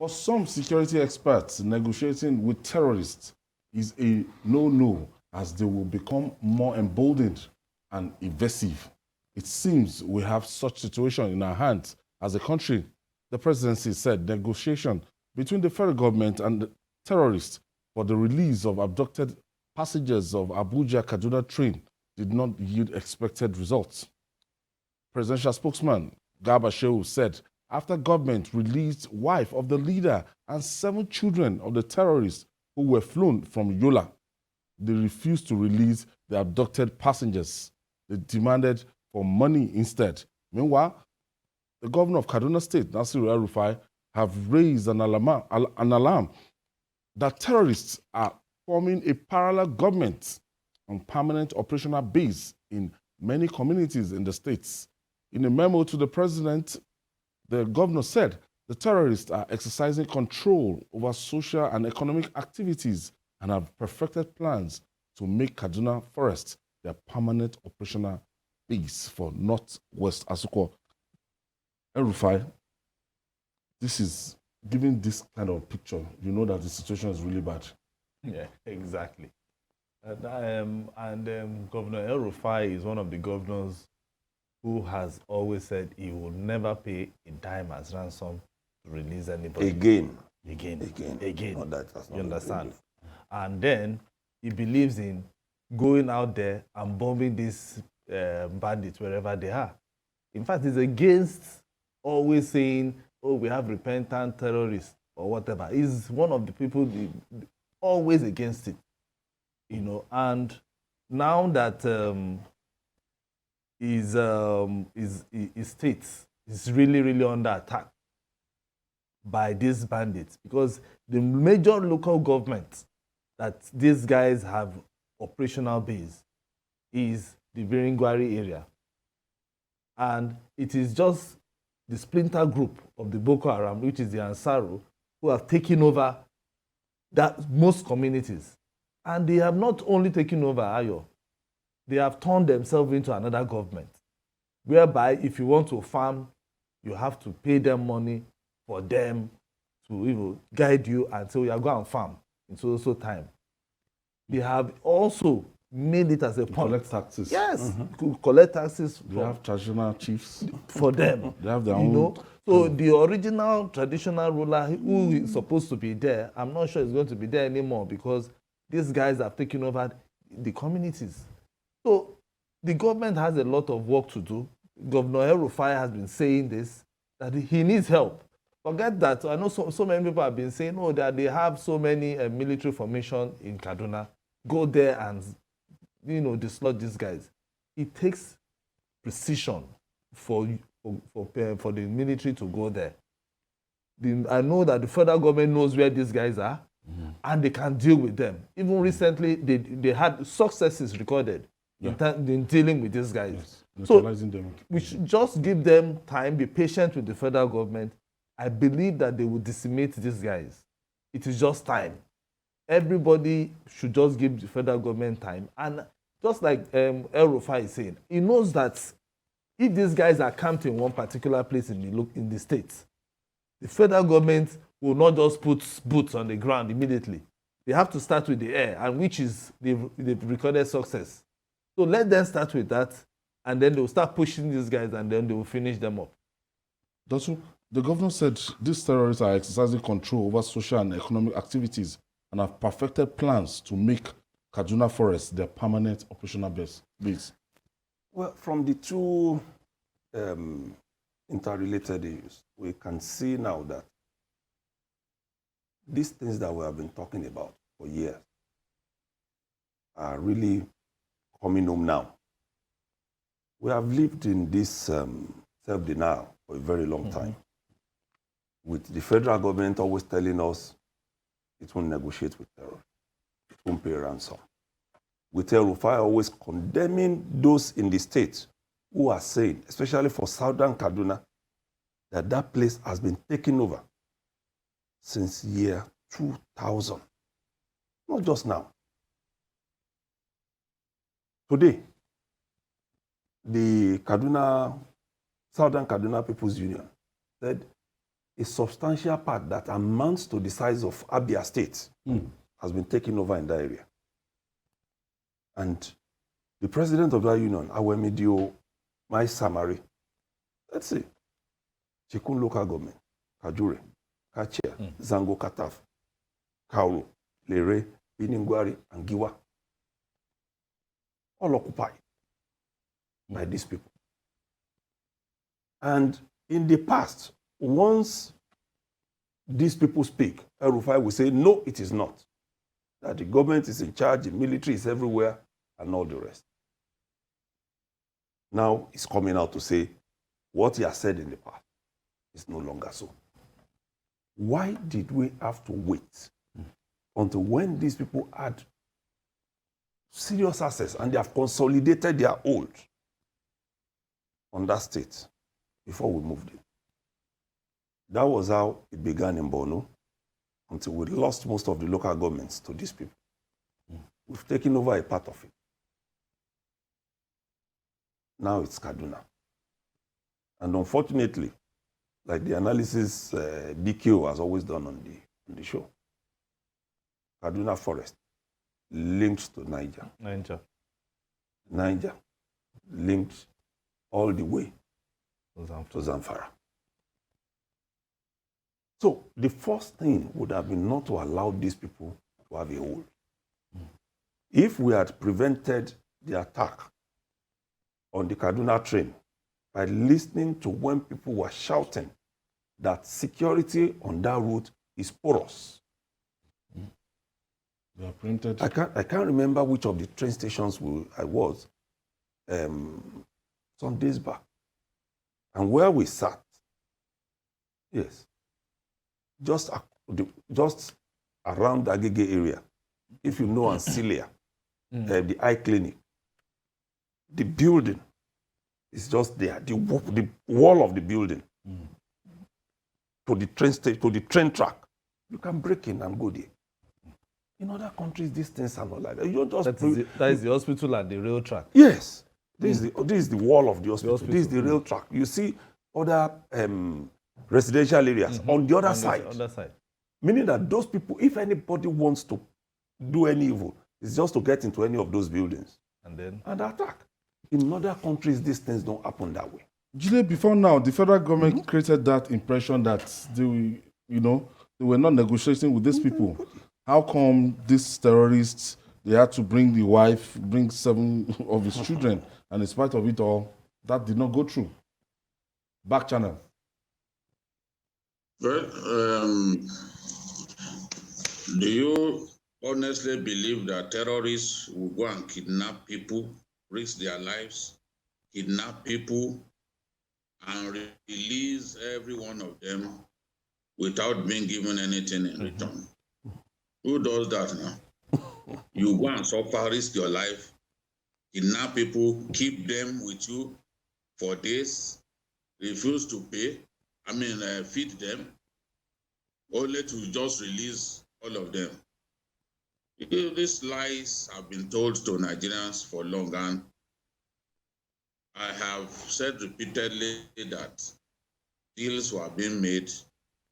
For some security experts, negotiating with terrorists is a no-no as they will become more emboldened and evasive. It seems we have such situation in our hands as a country. The presidency said negotiation between the federal government and the terrorists for the release of abducted passengers of Abuja-Kaduna train did not yield expected results. Presidential spokesman Garba Shehu said after government released wife of the leader and 7 children of the terrorists who were flown from Yola, they refused to release the abducted passengers. They demanded for money instead. Meanwhile, the governor of Kaduna State, Nasiru El-Rufai, have raised an alarm that terrorists are forming a parallel government on permanent operational base in many communities in the states. In a memo to the president, the governor said the terrorists are exercising control over social and economic activities and have perfected plans to make Kaduna Forest their permanent operational base for Northwest Asuko. El-Rufai, this is giving this kind of picture. You know that the situation is really bad. Yeah, exactly. Governor El-Rufai is one of the governors who has always said he will never pay a dime as ransom to release anybody. Again. No, that's you understand? And then he believes in going out there and bombing these bandits wherever they are. In fact, he's against always saying, oh, we have repentant terrorists or whatever. He's one of the people always against it, you know. And now that his state is really, really under attack by these bandits, because the major local government that these guys have operational base is the Biringwari area. And it is just the splinter group of the Boko Haram, which is the Ansaru, who have taken over most communities. And they have not only taken over Ayo, they have turned themselves into another government, whereby if you want to farm, you have to pay them money for them to guide you until you go and farm in so time. They have also made it as a point. Collect taxes. Yes, collect taxes. They have traditional chiefs. For them. They have their own. So the original traditional ruler who is supposed to be there, I'm not sure is going to be there anymore because these guys have taken over the communities. So the government has a lot of work to do. Governor El-Rufai has been saying this, that he needs help. Forget that. I know so many people have been saying, oh, that they have so many military formation in Kaduna. Go there and, dislodge these guys. It takes precision for the military to go there. I know that the federal government knows where these guys are, and they can deal with them. Even recently, they had successes recorded in dealing with these guys. Yes. So them. we should just give them time, be patient with the federal government. I believe that they will decimate these guys. It is just time. Everybody should just give the federal government time. And just like El-Rufai is saying, he knows that if these guys are camped in one particular place in the states, the federal government will not just put boots on the ground immediately. They have to start with the air, and which is they've recorded success. So let them start with that, and then they'll start pushing these guys, and then they will finish them up. The governor said these terrorists are exercising control over social and economic activities and have perfected plans to make Kaduna Forest their permanent operational base. Well, from the two interrelated issues, we can see now that these things that we have been talking about for years are really coming home now. We have lived in this self-denial for a very long time, with the federal government always telling us it won't negotiate with terror, it won't pay ransom. With El-Rufai always condemning those in the state who are saying, especially for southern Kaduna, that place has been taken over since year 2000. Not just now. Today, the Southern Kaduna People's Union said a substantial part that amounts to the size of Abia State has been taken over in that area. And the president of that union, Awemidio Mai Samari, let's see, Chikun local government, Kajure, Kachia, Zango Kataf, Kauru, Lere, Biningwari, and Giwa, all occupied by these people. And in the past, once these people speak, El Rufai will say, no, it is not. That the government is in charge, the military is everywhere, and all the rest. Now he's coming out to say what he has said in the past is no longer so. Why did we have to wait until when these people had serious access and they have consolidated their hold on that state before we moved in? That was how it began in Borno, until we lost most of the local governments to these people. We've taken over a part of it. Now it's Kaduna. And unfortunately, like the analysis BQ has always done on the show, Kaduna Forest linked to Niger. Niger linked all the way to Zamfara. So the first thing would have been not to allow these people to have a hold. If we had prevented the attack on the Kaduna train by listening to when people were shouting that security on that route is porous. They are printed. I can't remember which of the train stations I was some days back. And where we sat, yes, just around the Agege area, if you know Ancilia, the eye clinic, the building is just there, the wall of the building to the train station, to the train track. You can break in and go there. In other countries, these things are not like that. You don't just that is the hospital and the rail track. Yes. This is the wall of the hospital. This is the rail track. You see other residential areas on the other side. Meaning that those people, if anybody wants to do any evil, it's just to get into any of those buildings and attack. In other countries, these things don't happen that way. Jide, before now, the federal government created that impression that they were not negotiating with these people. How come these terrorists, they had to bring the wife, bring 7 of his children, and in spite of it all, that did not go through? Back channel. Well, do you honestly believe that terrorists will go and kidnap people, risk their lives, kidnap people, and release every one of them without being given anything in return? Who does that now? You go and suffer, risk your life, kidnap people, keep them with you for days, refuse to pay, feed them, only to just release all of them. These lies have been told to Nigerians for long, and I have said repeatedly that deals were being made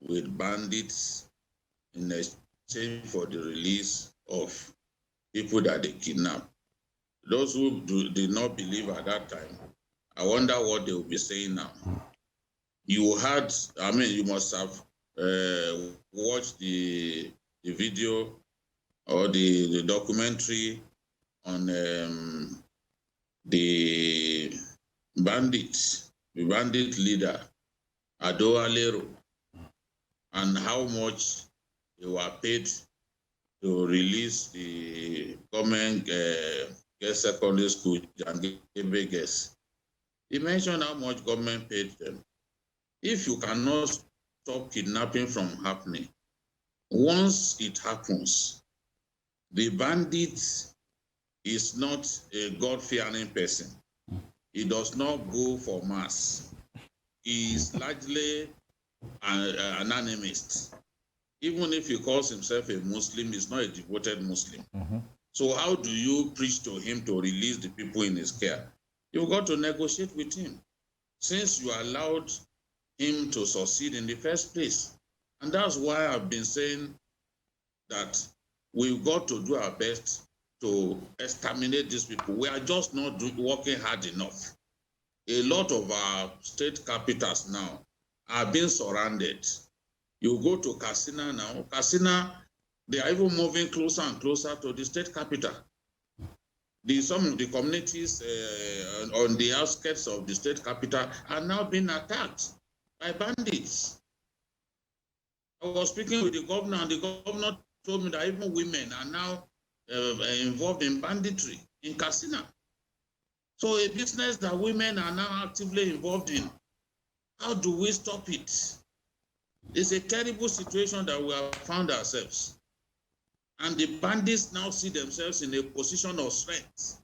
with bandits in exchange for the release of people that they kidnap. Those who did not believe at that time, I wonder what they will be saying now. You must have watched the video or the documentary on the bandit leader, Ado Alero, and how much they were paid to release the government secondary school and Vegas. He mentioned how much government paid them. If you cannot stop kidnapping from happening, once it happens, the bandit is not a God-fearing person. He does not go for mass. He is largely an animist. Even if he calls himself a Muslim, he's not a devoted Muslim. So how do you preach to him to release the people in his care? You've got to negotiate with him. Since you allowed him to succeed in the first place. And that's why I've been saying that we've got to do our best to exterminate these people. We are just not working hard enough. A lot of our state capitals now are being surrounded. You go to Katsina now. Katsina, they are even moving closer and closer to the state capital. Some of the communities on the outskirts of the state capital are now being attacked by bandits. I was speaking with the governor, and the governor told me that even women are now involved in banditry in Katsina. So a business that women are now actively involved in, how do we stop it? It's a terrible situation that we have found ourselves. And the bandits now see themselves in a position of strength.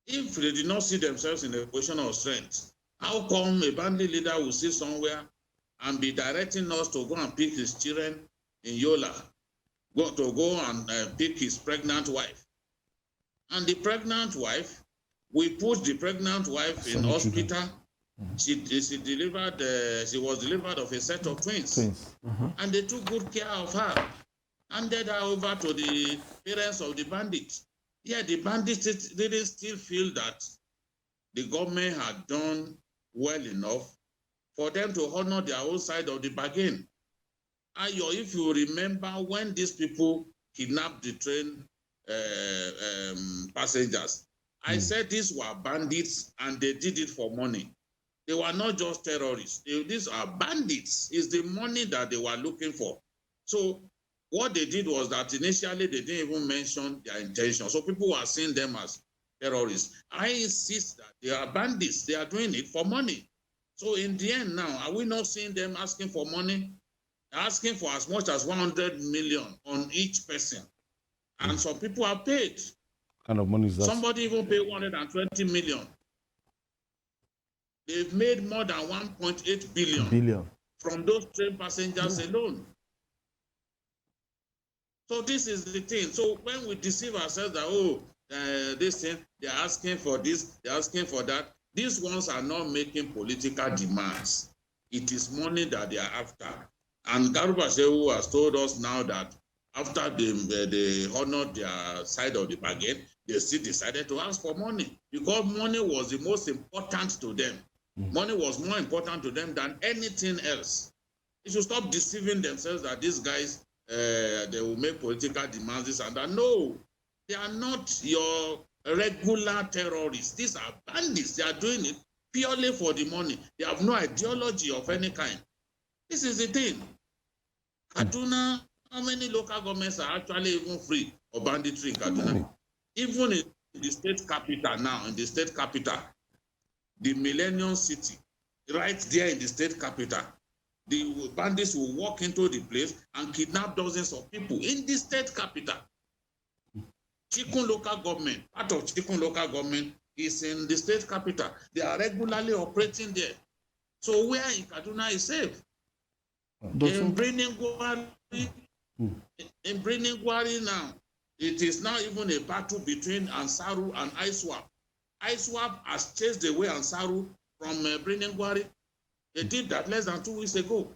If they did not see themselves in a position of strength, how come a bandit leader will sit somewhere and be directing us to go and pick his children in Yola, to go and pick his pregnant wife? And the pregnant wife, we put the pregnant wife in hospital. She delivered. She was delivered of a set of twins. And they took good care of her, handed her over to the parents of the bandits. Yeah, the bandits didn't still feel that the government had done well enough for them to honor their own side of the bargain. Ayo, if you remember when these people kidnapped the train passengers, I said these were bandits and they did it for money. They were not just terrorists. These are bandits. It's the money that they were looking for. So what they did was that initially they didn't even mention their intention. So people were seeing them as terrorists. I insist that they are bandits. They are doing it for money. So in the end now, are we not seeing them asking for money? Asking for as much as 100 million on each person. And some people are paid. What kind of money is that? Somebody even paid 120 million. They've made more than 1.8 billion from those train passengers alone. So this is the thing. So when we deceive ourselves that, this thing, they're asking for this, they're asking for that, these ones are not making political demands. It is money that they are after. And Garuba Shehu has told us now that after they honored their side of the bargain, they still decided to ask for money because money was the most important to them. Money was more important to them than anything else. They should stop deceiving themselves that these guys, they will make political demands, this and that. No, they are not your regular terrorists. These are bandits. They are doing it purely for the money. They have no ideology of any kind. This is the thing. Kaduna, how many local governments are actually even free of banditry in Kaduna? Even in the state capital now, in the state capital, the Millennium City, right there in the state capital, the bandits will walk into the place and kidnap dozens of people in the state capital. Chikun local government, part of Chikun local government is in the state capital. They are regularly operating there. So where in Kaduna is safe? In Reneged now, it is now even a battle between Ansaru and ISWAP. ISWAP has chased away Ansaru from Reneged. They did that less than 2 weeks ago.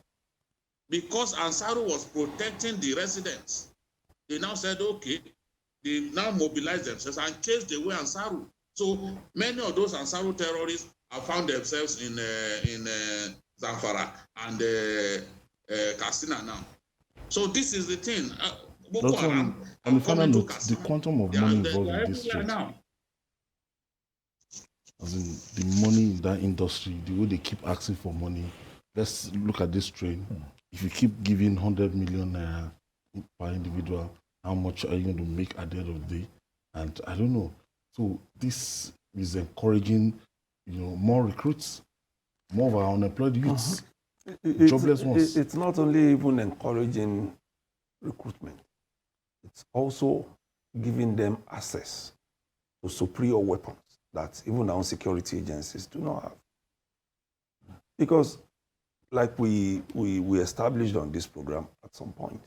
Because Ansaru was protecting the residents. They now said, okay, they now mobilized themselves and chased away Ansaru. So many of those Ansaru terrorists have found themselves in Zamfara and Katsina now. So this is the thing. Boko Haram, on the final note, the quantum of money involved in this trade, now. as in the money in that industry, the way they keep asking for money. Let's look at this train. If you keep giving 100 million naira per individual, how much are you going to make at the end of the day? And I don't know. So this is encouraging, more recruits, more of our unemployed youths, jobless ones. It's not only even encouraging recruitment. It's also giving them access to superior weapons that even our security agencies do not have. Because, like we established on this program at some point,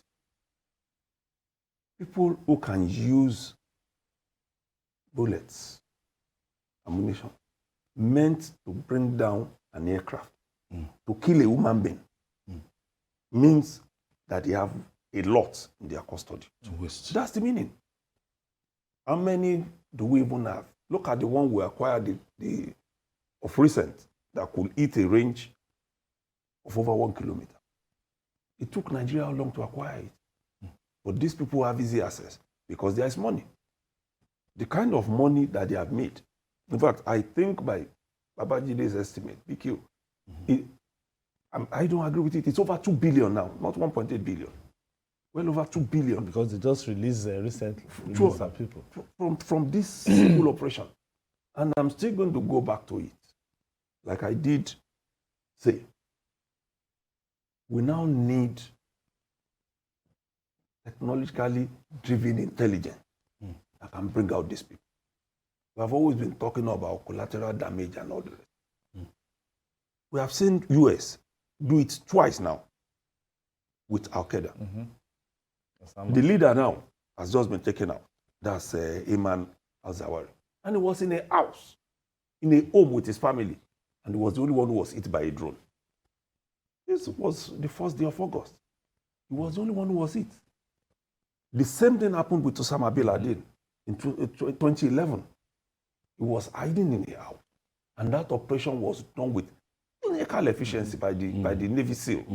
people who can use bullets, ammunition, meant to bring down an aircraft, to kill a human being means that they have a lot in their custody. That's the meaning. How many do we even have? Look at the one we acquired of recent that could eat a range of over 1 kilometer. It took Nigeria how long to acquire it? But these people have easy access because there is money. The kind of money that they have made. In fact, I think by Babajide's estimate, BQ, I don't agree with it. It's over 2 billion now, not 1.8 billion. Well over 2 billion. Because they just released recently some people. From this single operation. And I'm still going to go back to it. Like I did say, we now need technologically driven intelligence that can bring out these people. We have always been talking about collateral damage and all the rest. We have seen US do it twice now with Al-Qaeda. The leader now has just been taken out. That's Ayman al-Zawahiri. And he was in a house, in a home with his family. And he was the only one who was hit by a drone. This was the first day of August. He was the only one who was hit. The same thing happened with Osama bin Laden in 2011. He was hiding in a house. And that operation was done with clinical efficiency by the Navy SEAL.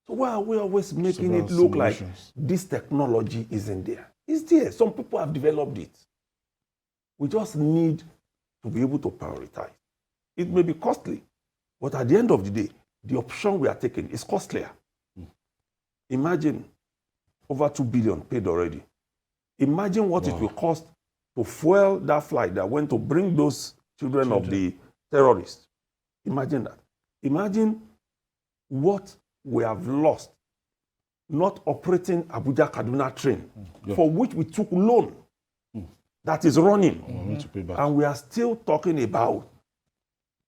So why are we always making it look like this technology isn't there? It's there. Some people have developed it. We just need to be able to prioritize. It may be costly, but at the end of the day, the option we are taking is costlier. Imagine over 2 billion paid already. Imagine what it will cost to fuel that flight that went to bring those children of the terrorists. Imagine that. Imagine what we have lost not operating Abuja-Kaduna train, for which we took loan that is running. And we are still talking about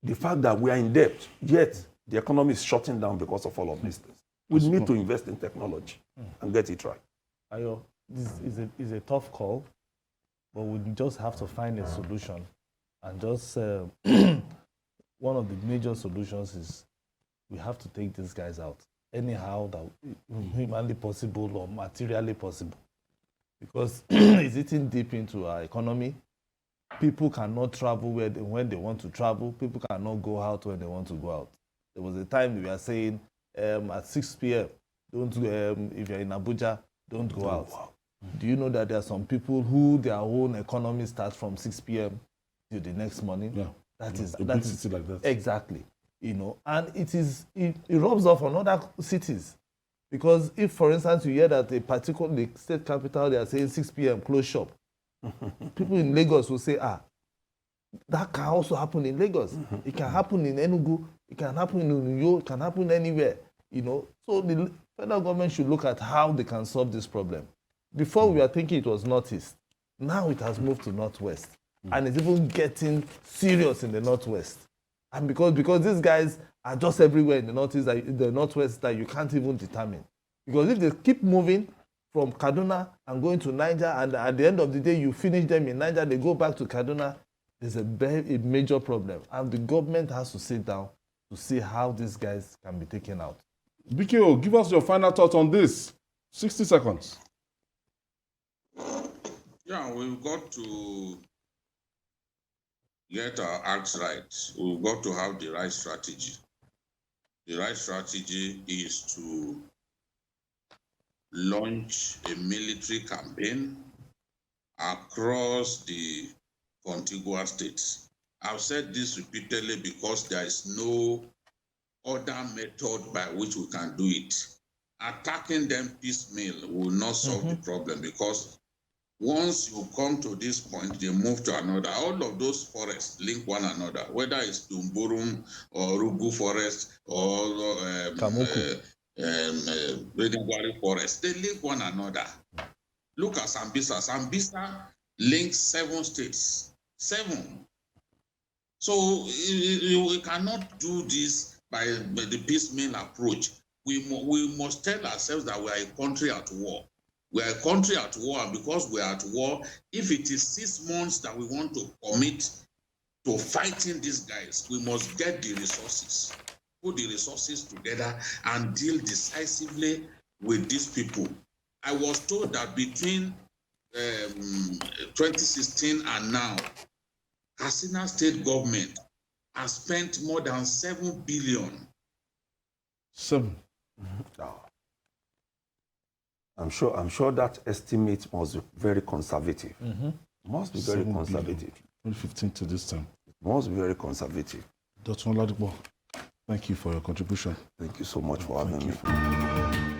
the fact that we are in debt, yet the economy is shutting down because of all of these things. We need to invest in technology and get it right. Ayo, this is a tough call, but we just have to find a solution. And just one of the major solutions is we have to take these guys out anyhow that humanly possible or materially possible, because it's eating deep into our economy. People cannot travel when they want to travel. People cannot go out when they want to go out. There was a time we were saying at 6 p.m. don't if you're in Abuja, don't go out. Do you know that there are some people who their own economy starts from 6 p.m. till the next morning? Yeah. That is like that. Exactly. You know, and it rubs off on other cities. Because if, for instance, you hear that a particular state capital, they are saying 6 p.m. close shop, people in Lagos will say, that can also happen in Lagos. It can happen in Enugu. It can happen in New York. It can happen anywhere. You know, so the federal government should look at how they can solve this problem. Before we were thinking it was northeast. Now it has moved to northwest, and it's even getting serious in the northwest. And because these guys are just everywhere in the northwest that you can't even determine. Because if they keep moving from Kaduna and going to Niger, and at the end of the day you finish them in Niger, they go back to Kaduna, there's a major problem. And the government has to sit down to see how these guys can be taken out. BKO, give us your final thoughts on this. 60 seconds. Yeah, we've got to get our acts right. We've got to have the right strategy. The right strategy is to launch a military campaign across the contiguous states. I've said this repeatedly because there is no other method by which we can do it. Attacking them piecemeal will not solve the problem, because once you come to this point, they move to another. All of those forests link one another, whether it's Dumburum or Rugu Forest or Reneged Forest, they link one another. Look at Sambisa. Sambisa links 7 states. 7. So we cannot do this by the piecemeal approach. We must tell ourselves that we are a country at war. We are a country at war, and because we are at war, if it is 6 months that we want to commit to fighting these guys, we must get the resources. put the resources together and deal decisively with these people. I was told that between 2016 and now, Katsina state government has spent more than 7 billion. 7. No. I'm sure that estimate must be very conservative. Must be very 7 conservative. billion, 2015 to this time. It must be very conservative. Dr. Oladipo, thank you for your contribution. Thank you so much for having me. You.